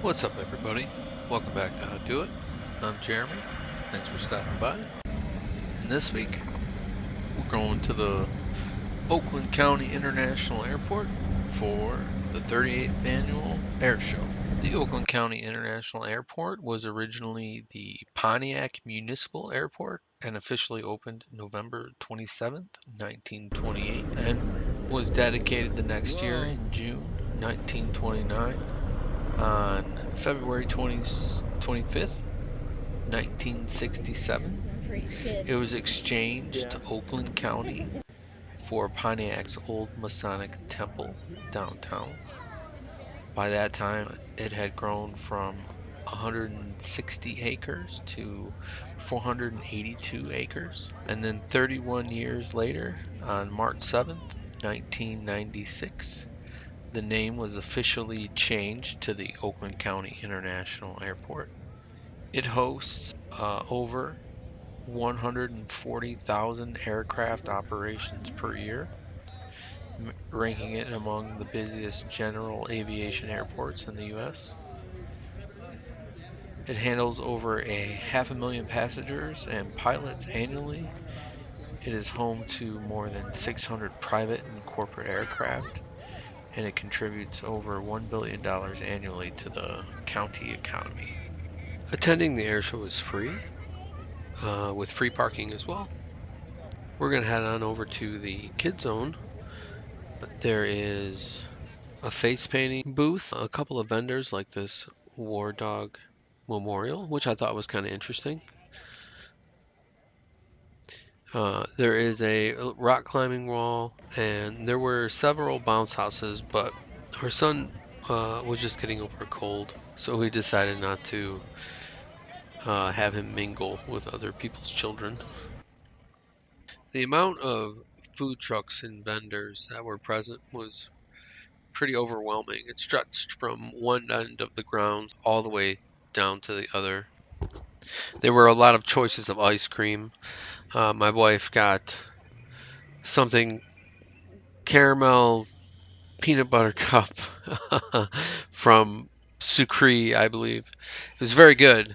What's up, everybody? Welcome back to Ahdoit. I'm Jeremy. Thanks for stopping by. And this week, we're going to the Oakland County International Airport for the 38th Annual Air Show. The Oakland County International Airport was originally the Pontiac Municipal Airport and officially opened November 27th, 1928, and was dedicated the next year in June 1929. On February 25th, 1967, it was exchanged to Oakland County for Pontiac's old Masonic Temple downtown. By that time, it had grown from 160 acres to 482 acres. And then 31 years later, on March 7th, 1996, the name was officially changed to the Oakland County International Airport. It hosts over 140,000 aircraft operations per year, ranking it among the busiest general aviation airports in the U.S. It handles over 500,000 passengers and pilots annually. It is home to more than 600 private and corporate aircraft, and it contributes over $1 billion annually to the county economy. Attending the air show is free, with free parking as well. We're going to head on over to the Kid Zone. There is a face painting booth, a couple of vendors like this War Dog Memorial, which I thought was kind of interesting. There is a rock climbing wall, and there were several bounce houses, but our son was just getting over a cold, so we decided not to have him mingle with other people's children. The amount of food trucks and vendors that were present was pretty overwhelming. It stretched from one end of the grounds all the way down to the other. There were a lot of choices of ice cream. My wife got something caramel peanut butter cup from Sucre, I believe. It was very good.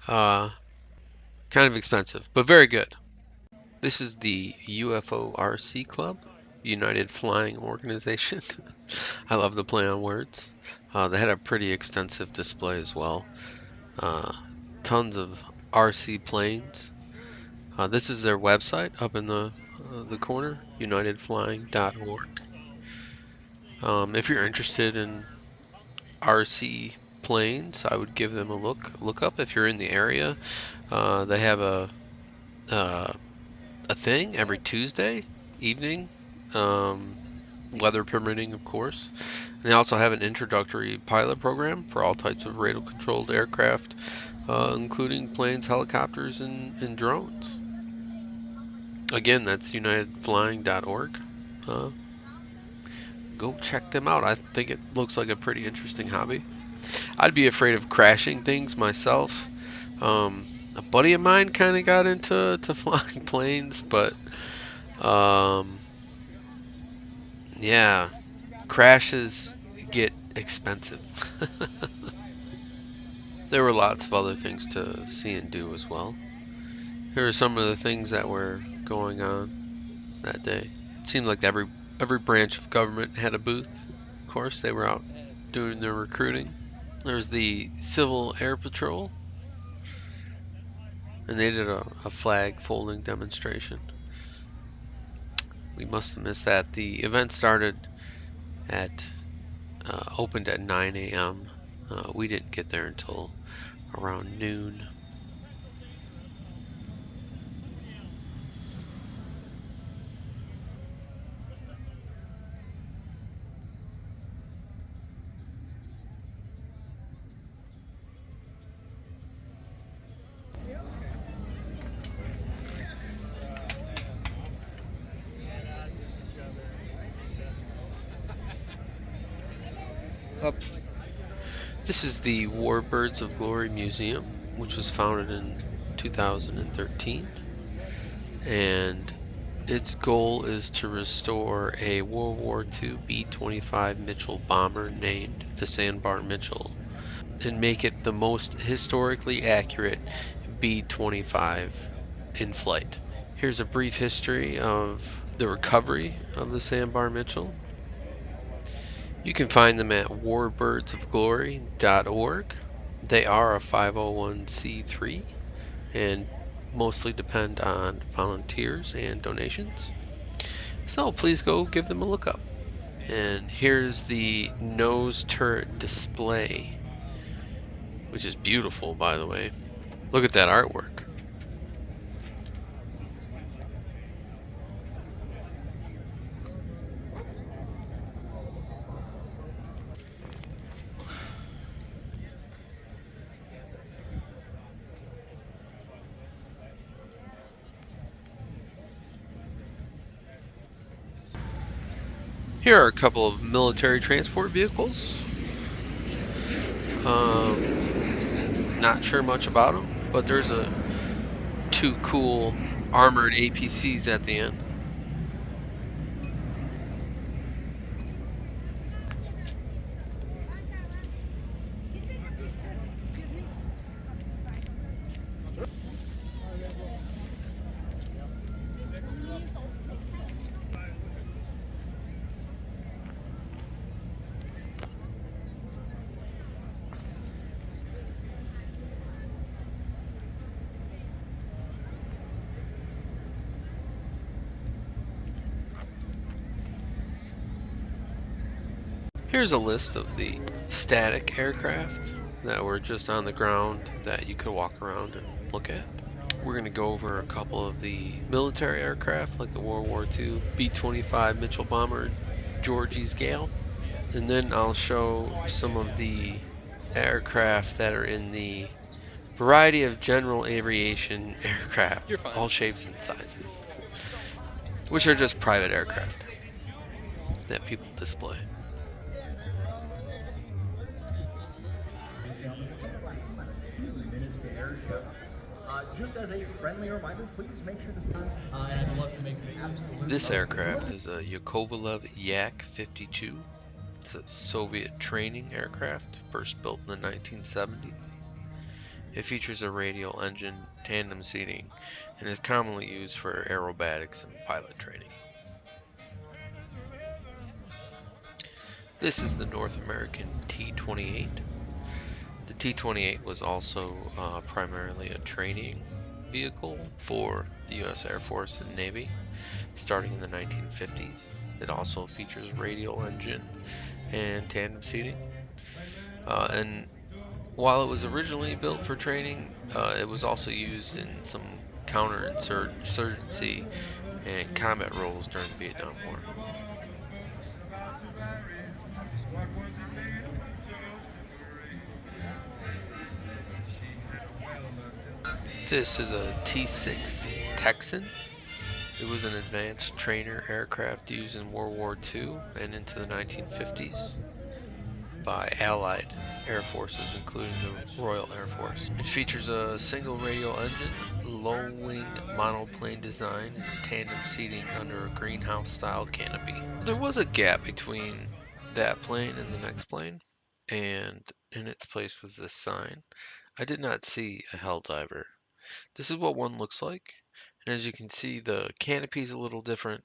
Kind of expensive, but very good. This is the UFORC Club, United Flying Organization. I love the play on words. They had a pretty extensive display as well. Tons of RC planes. This is their website up in the corner, unitedflying.org. If you're interested in RC planes, I would give them a look up if you're in the area. They have a thing every Tuesday evening, weather permitting, of course. And they also have an introductory pilot program for all types of radio-controlled aircraft, including planes, helicopters, and drones. Again, that's unitedflying.org. Go check them out. I think it looks like a pretty interesting hobby. I'd be afraid of crashing things myself. A buddy of mine kind of got into flying planes, but yeah, crashes get expensive. There were lots of other things to see and do as well. Here are some of the things that were going on that day. It seemed like every branch of government had a booth. Of course, they were out doing their recruiting. There's the Civil Air Patrol, and they did a flag folding demonstration. We must have missed that. The event started opened at 9 a.m. We didn't get there until around noon. Up. This is the Warbirds of Glory Museum, which was founded in 2013, and Its goal is to restore a World War II B-25 Mitchell bomber named the Sandbar Mitchell and make it the most historically accurate B-25 in flight. Here's a brief history of the recovery of the Sandbar Mitchell. You can find them at warbirdsofglory.org. They are a 501c3 and mostly depend on volunteers and donations. So please go give them a look up. And here's the nose turret display, which is beautiful, by the way. Look at that artwork. Here are a couple of military transport vehicles. Not sure much about them, but there's two cool armored APCs at the end. Here's a list of the static aircraft that were just on the ground that you could walk around and look at. We're going to go over a couple of the military aircraft like the World War II B-25 Mitchell bomber Georges Gale. And then I'll show some of the aircraft that are in the variety of general aviation aircraft, all shapes and sizes, which are just private aircraft that people display. Just as a friendly reminder, please make sure to and I'd love to make This aircraft is a Yakovlev Yak-52. It's a Soviet training aircraft, first built in the 1970s. It features a radial engine, tandem seating, and is commonly used for aerobatics and pilot training. This is the North American T-28. The T-28 was also primarily a training vehicle for the U.S. Air Force and Navy, starting in the 1950s. It also features radial engine and tandem seating. And while it was originally built for training, it was also used in some counterinsurgency and combat roles during the Vietnam War. This is a T-6 Texan. It was an advanced trainer aircraft used in World War II and into the 1950s by Allied air forces, including the Royal Air Force. It features a single radial engine, low-wing monoplane design, and tandem seating under a greenhouse-style canopy. There was a gap between that plane and the next plane, and in its place was this sign. I did not see a Helldiver. This is what one looks like, and as you can see, the canopy is a little different,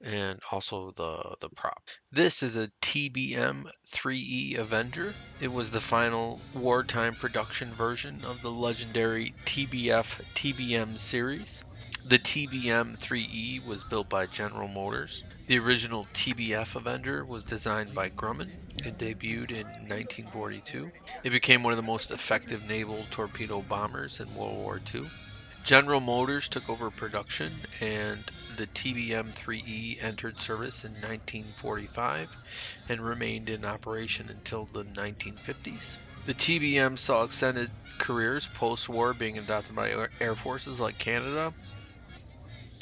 and also the prop. This is a TBM-3E Avenger. It was the final wartime production version of the legendary TBF TBM series. The TBM-3E was built by General Motors. The original TBF Avenger was designed by Grumman and debuted in 1942. It became one of the most effective naval torpedo bombers in World War II. General Motors took over production, and the TBM-3E entered service in 1945 and remained in operation until the 1950s. The TBM saw extended careers post-war, being adopted by air forces like Canada,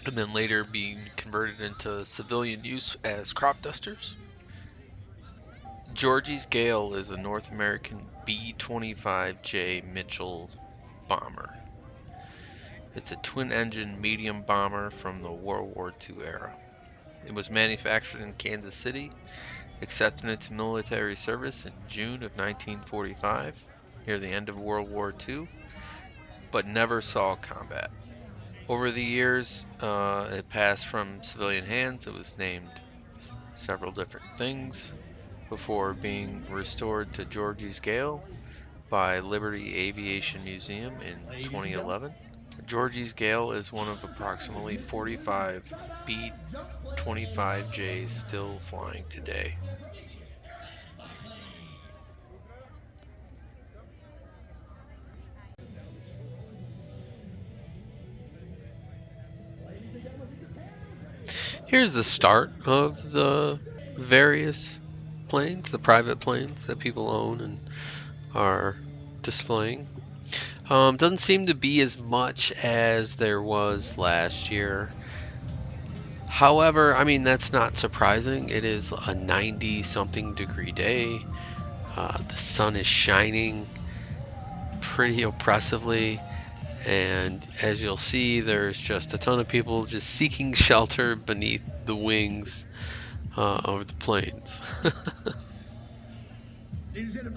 and then later being converted into civilian use as crop dusters. Georges Gale is a North American B-25J Mitchell bomber. It's a twin-engine medium bomber from the World War II era. It was manufactured in Kansas City, accepted into military service in June of 1945, near the end of World War II, but never saw combat. Over the years, it passed from civilian hands. It was named several different things before being restored to Georgie's Gale by Liberty Aviation Museum in Ladies and gentlemen, 2011. Georgie's Gale is one of approximately 45 B-25Js still flying today. Here's the start of the various planes, the private planes that people own and are displaying. Doesn't seem to be as much as there was last year. However, I mean, that's not surprising. It is a 90 something degree day. The sun is shining pretty oppressively. And as you'll see, there's just a ton of people just seeking shelter beneath the wings of the planes. ladies and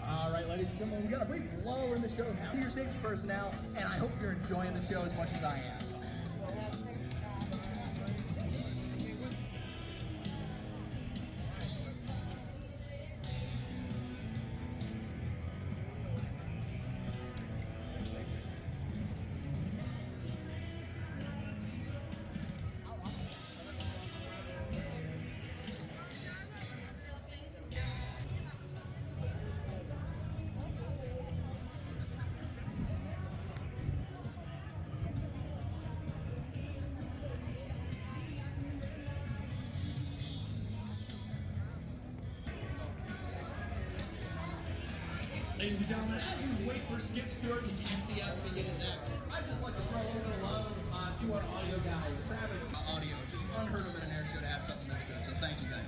All right, ladies and gentlemen, we got a brief lull in the show now. Your safety personnel, and I hope you're enjoying the show as much as I am. Ladies and gentlemen, as we wait for Skip Stewart to taxi out to begin his act, I'd just like to throw a little bit of love to our audio guys. Travis, audio, just unheard of at an air show to have something this good, so thank you guys.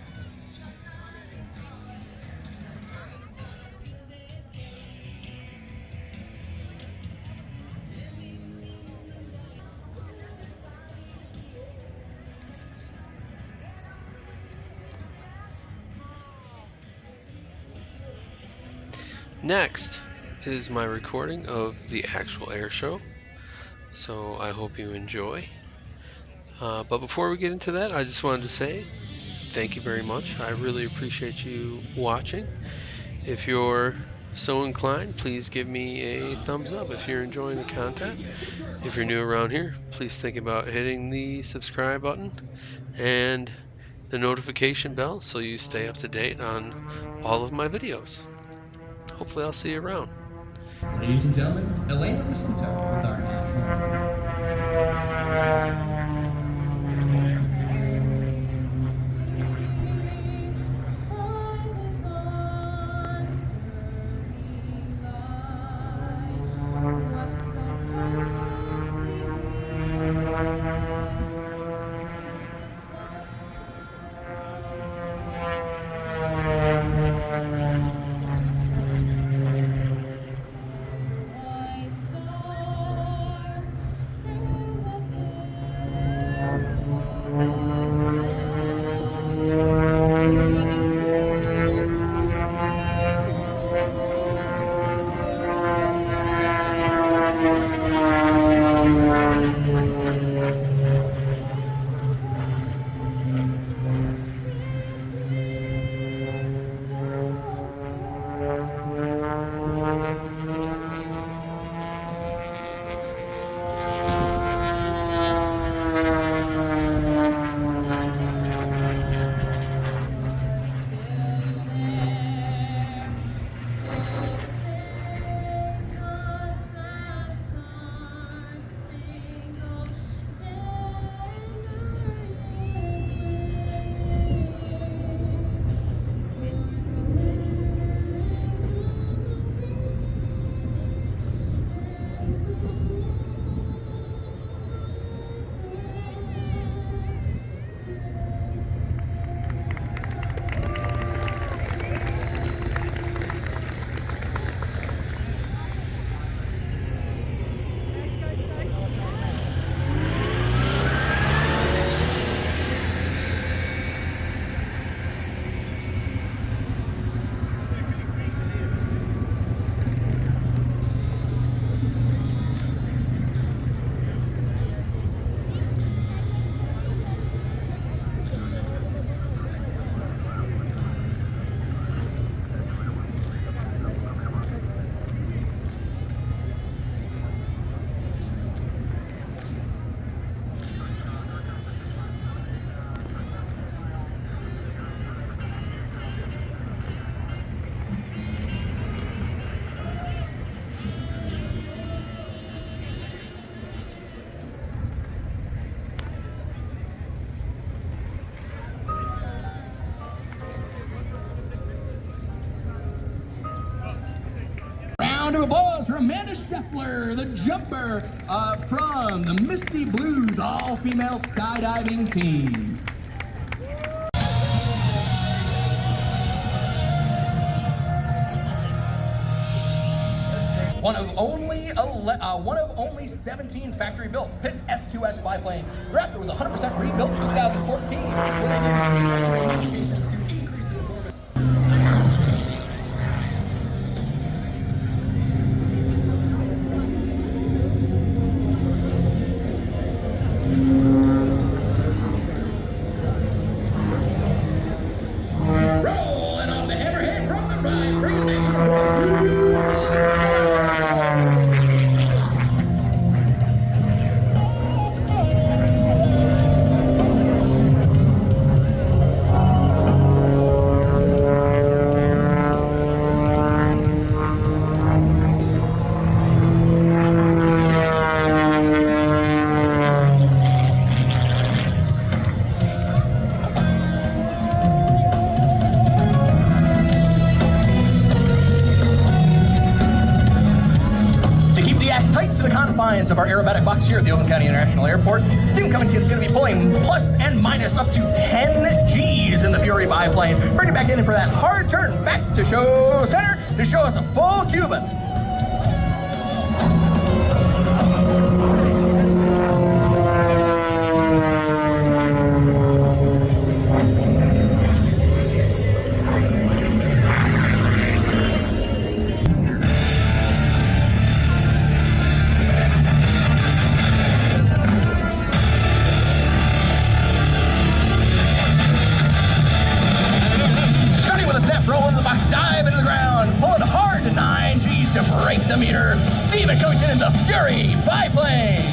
Next is my recording of the actual air show, so I hope you enjoy. But before we get into that, I just wanted to say thank you very much. I really appreciate you watching. If you're so inclined, please give me a thumbs up if you're enjoying the content. If you're new around here, please think about hitting the subscribe button and the notification bell so you stay up to date on all of my videos. Hopefully I'll see you around. Ladies and gentlemen, Elena Rosito with our national. of applause for Amanda Scheffler, the jumper from the Misty Blues all-female skydiving team. One of only 17 factory-built Pitts F2S biplane. The Raptor was 100% rebuilt in 2014. Rolling off the hammerhead from the right, bringing it tight to the confines of our aerobatic box here at the Oakland County International Airport. Steam Company is going to be pulling plus and minus up to 10 G's in the Fury biplane. Bring it back in for that hard turn back to show center to show us a full Cuban. Roll into the box, dive into the ground, pull it hard to 9 G's to break the meter. Steven Covington in the Fury biplane.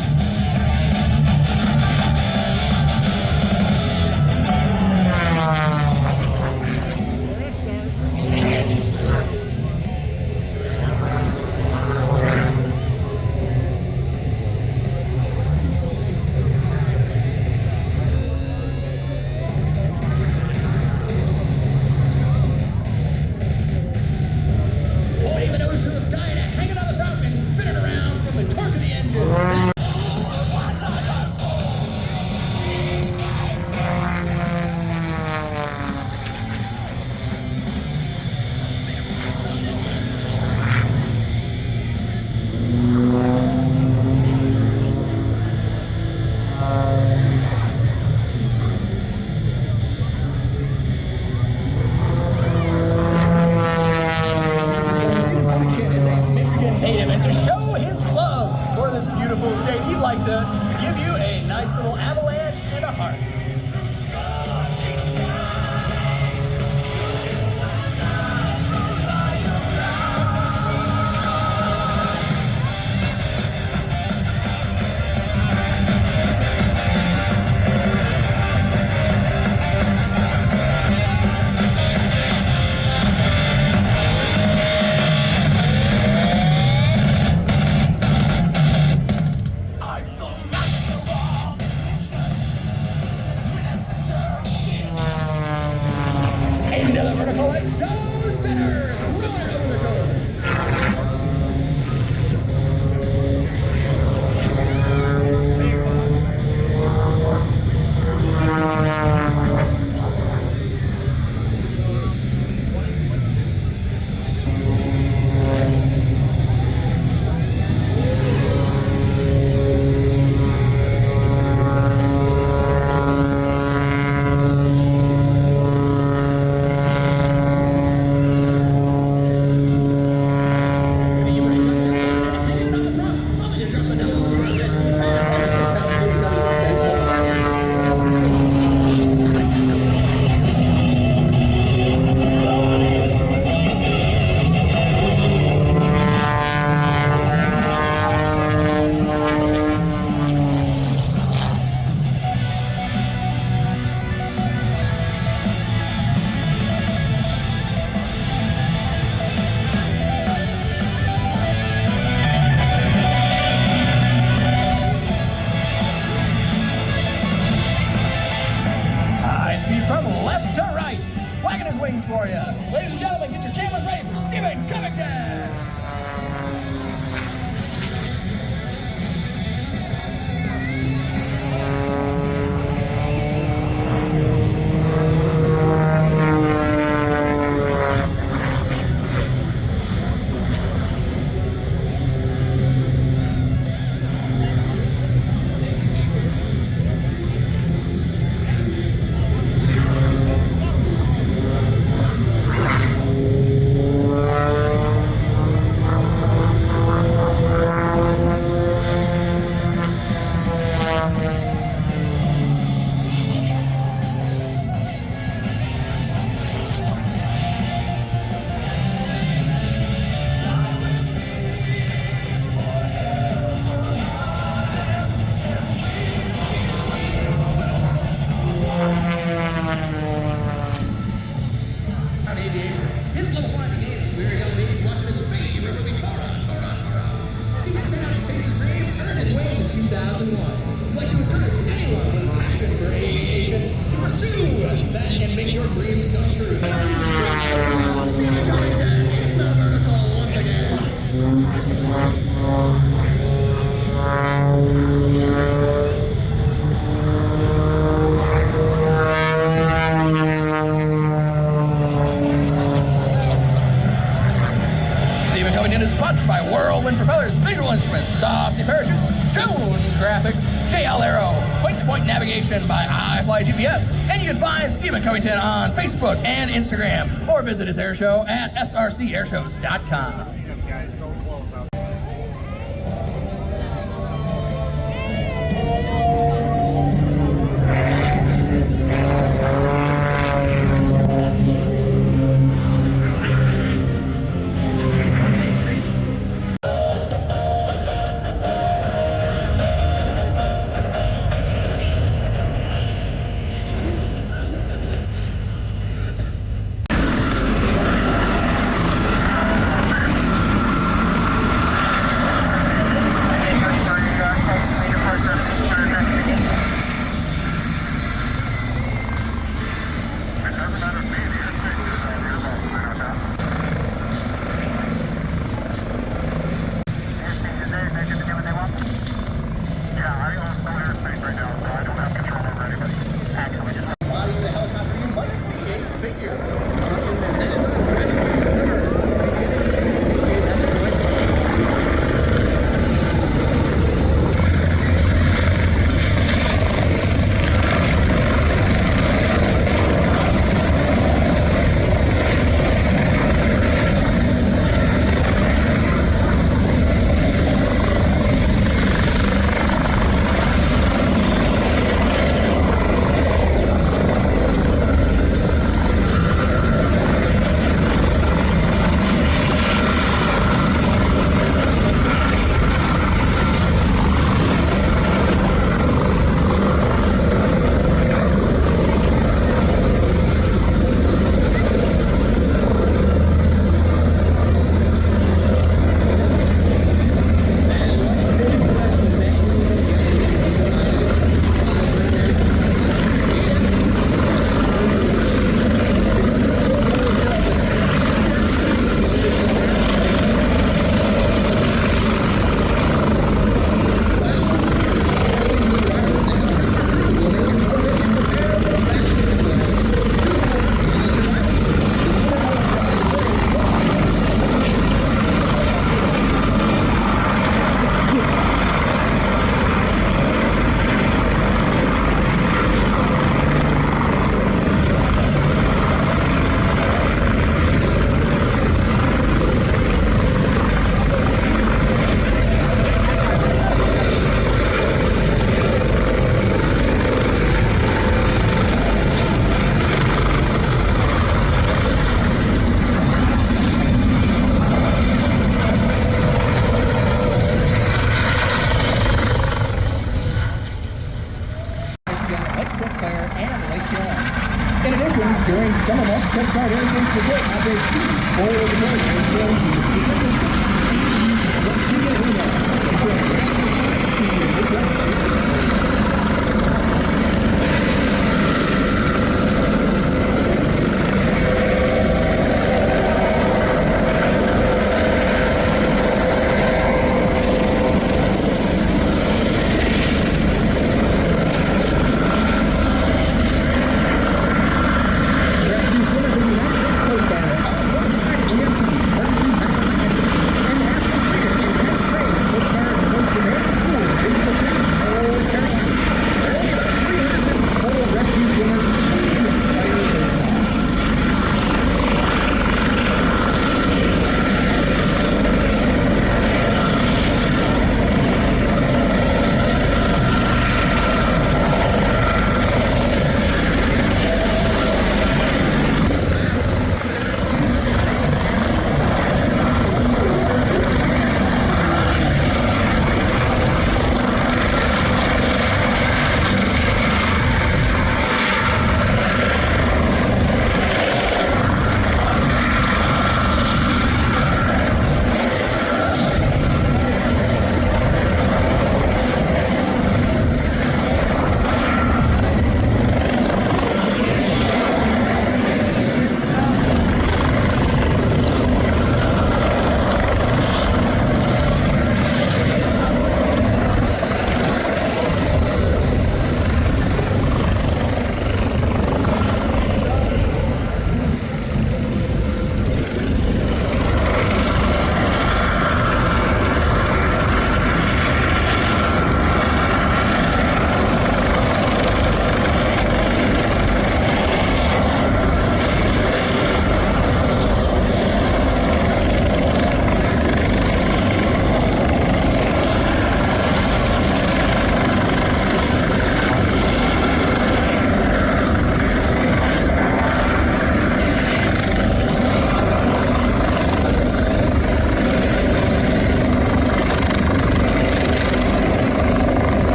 Wave a nose to the sky and hang it on the drop and spin it around from the torque of the engine. Stephen Covington is sponsored by Whirlwind Propellers, Visual Instruments, Softy Parachutes, Jones Graphics, JL Aero, point-to-point navigation by iFly GPS, and you can find Stephen Covington on Facebook and Instagram, or visit his air show at srcairshows.com.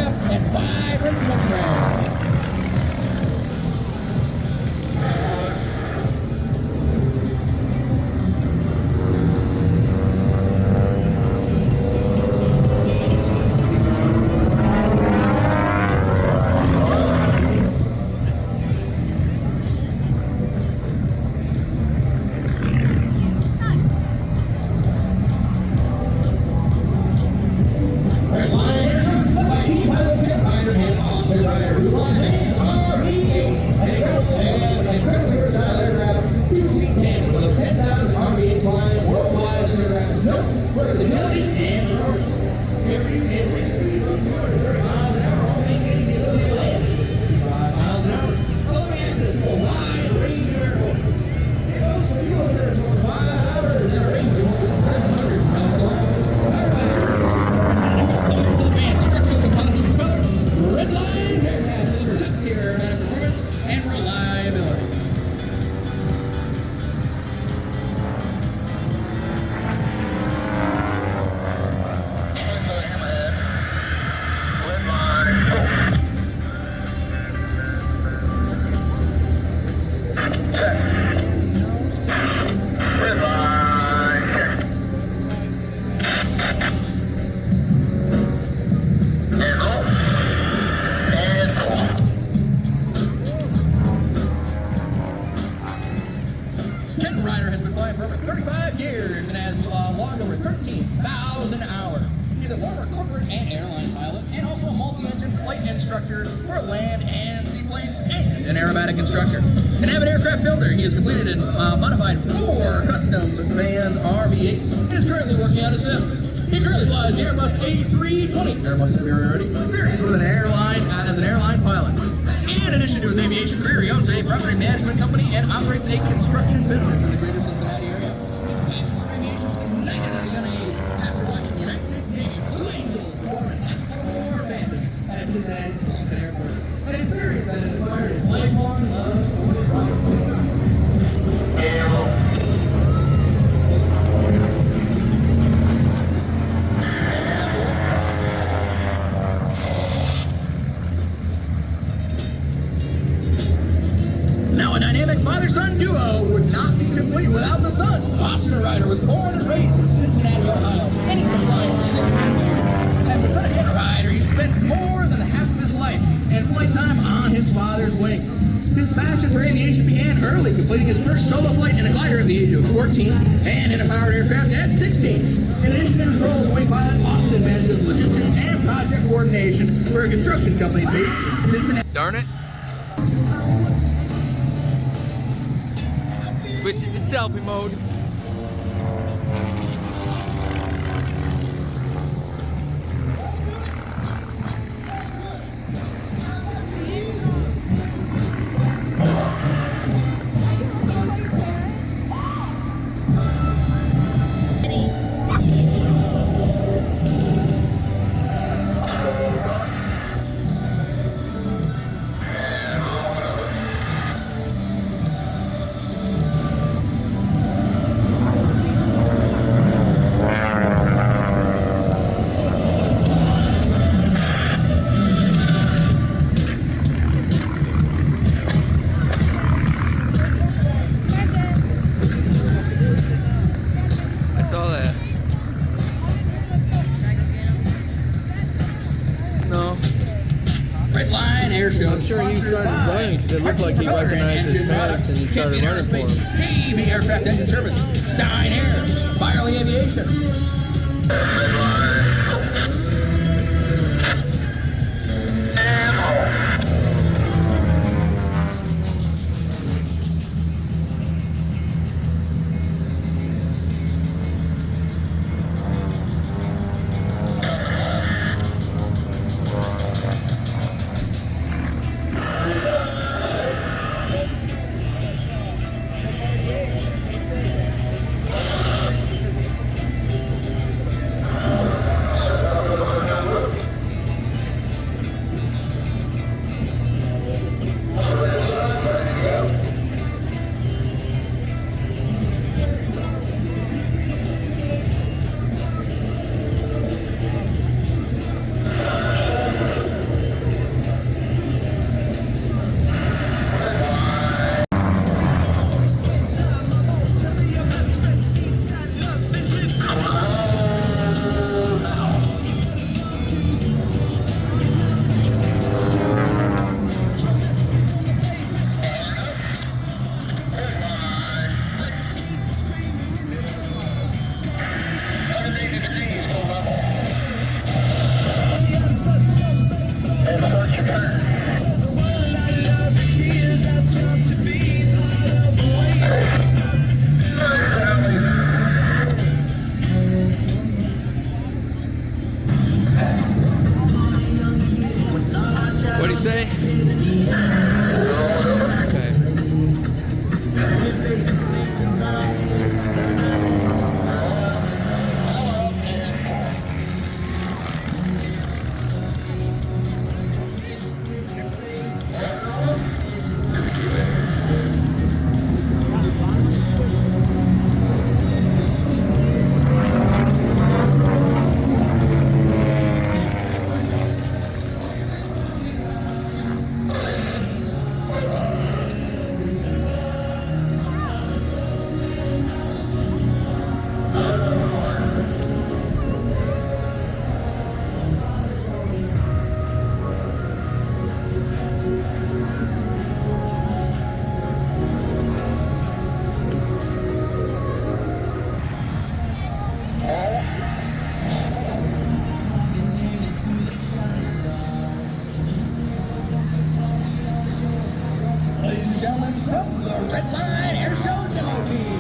aircraft and 5 principal crew. Instructor for land and seaplanes and an aerobatic instructor. An avid aircraft builder, he has completed and modified 4 custom vans RV-8s and is currently working on his 5th. He currently flies the Airbus A320 Airbus Superiority series with an airline as an airline pilot. In addition to his aviation career, he owns a property management company and operates a construction business in the greater Cincinnati area. His passion for aviation was ignited at a young age after watching the United States Navy Blue Angels form an F-4 bandit at Cincinnati Airport. An experience that inspired his lifelong love for the rocket. Now, a dynamic father-son duo would not be complete without the son. Austin Ryder was born and raised in Cincinnati, Ohio, and he's been flying for 16 years. As a son Ryder, he spent more than half of his life and flight time on his father's wing. His passion for aviation began early, completing his first solo flight in a glider at the age of 14 and in a powered aircraft at 16. In addition to his role as wing pilot, Austin manages logistics and project coordination for a construction company based in Cincinnati. Darn it. Switch it to selfie mode. I'm sure he started running because it looked like he recognized his parents and he started running for him. Navy Aircraft Engine Service, Stein Air, Firely Aviation. say? Okay. Ladies and gentlemen, from the Red Line Air Show Demo Team.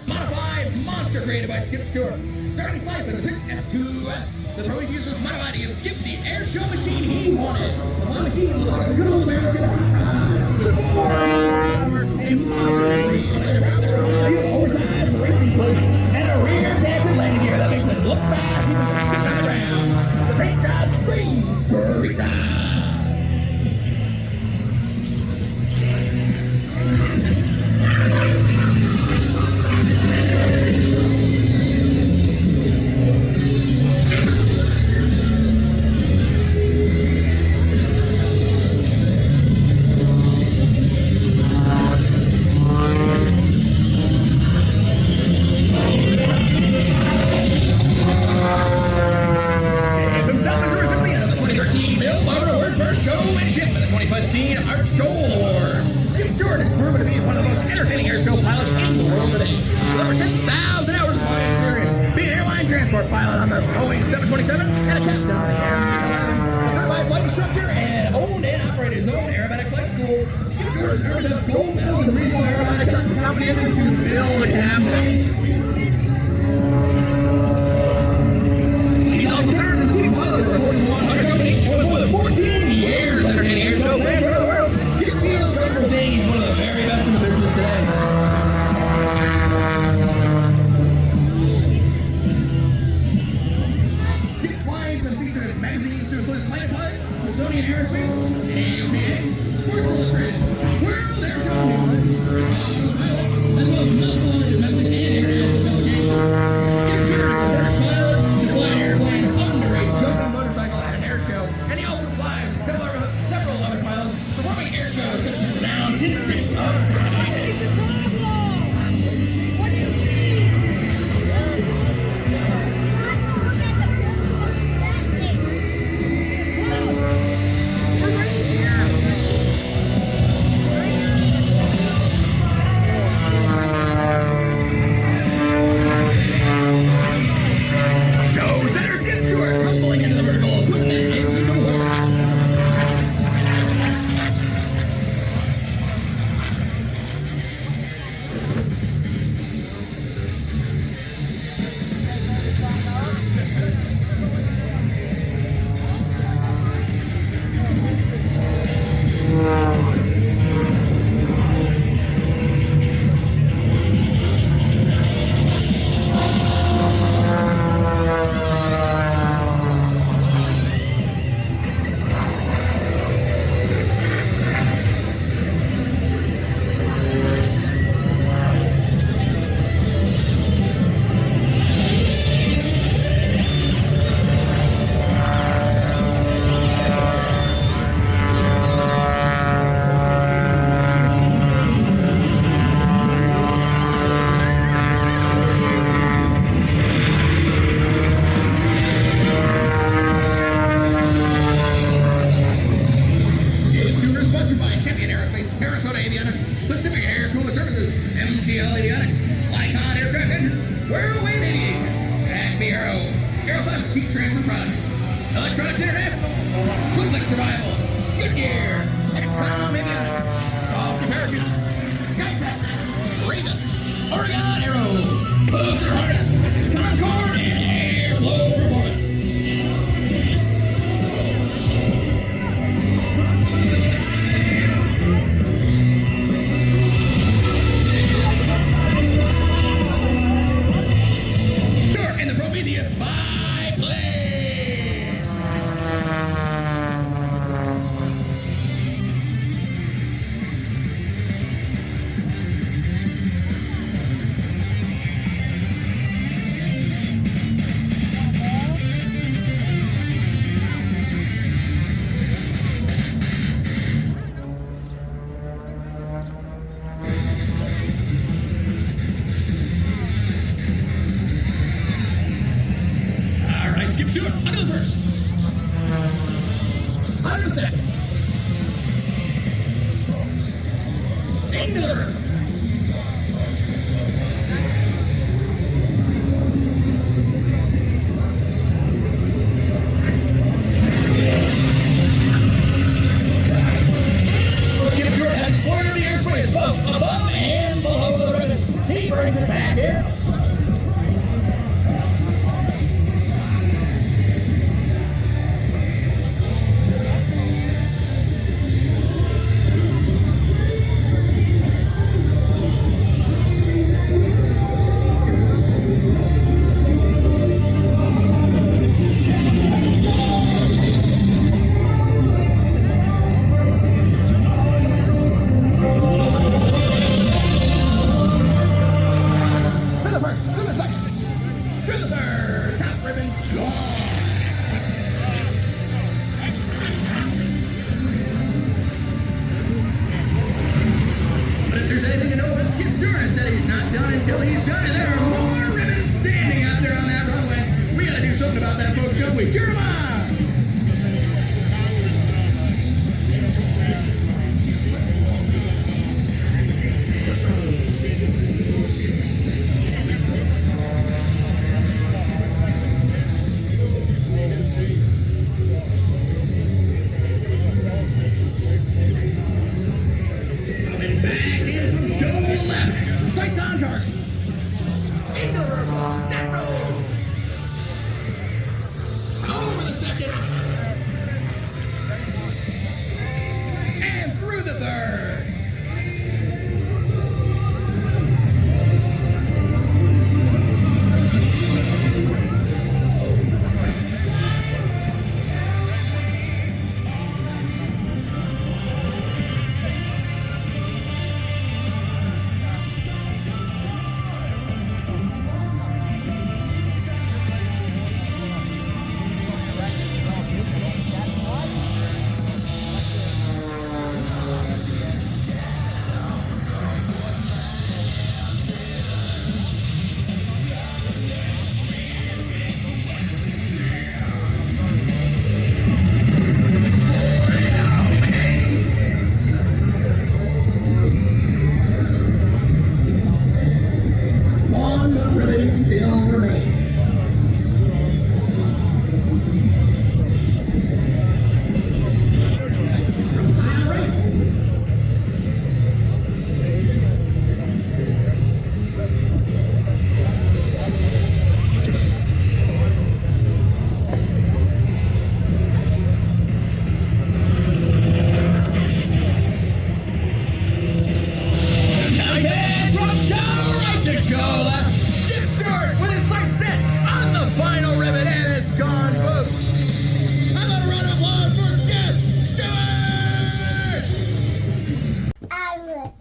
Modified monster created by Skip Stewart. Starting flight with a fixed F2S. The droid uses modified to skip the air show machine he wanted. The machine was like a good old American oversized racing clothes and a rear canted landing gear that makes it look fast even when it's not around. The paint job screams scurry round. Pilot on the Boeing 727 and a captain on the Air. A certified flight instructor and owned and operated his own aerobatic flight school. Skip Stewart has earned a gold medal in the regional aerobatic competition to Bill the captain. He's also served as chief pilot for the 4100 company for more than 14 years entertaining air show fans around the world. Skip feels great for saying he's one of the very best in the business today. Magazines to include Planet Pilot, Smithsonian Aerospace, AUPA, Sports Illustrated, World Air Show News, as well as medical and domestic and survival. Good gear. XCOM avionics. Soft parachute. Skytech. Raven. Oregon Aero. Booster harness. Concord and airflow performance. In the Prometheus biplane. All right, skip to it. Under the first. Under the second. Into the third. Skip to it. Explorer the airspace both above and below the ribbon. He brings it back here. To the first, to the second, to the third, top ribbon, gone.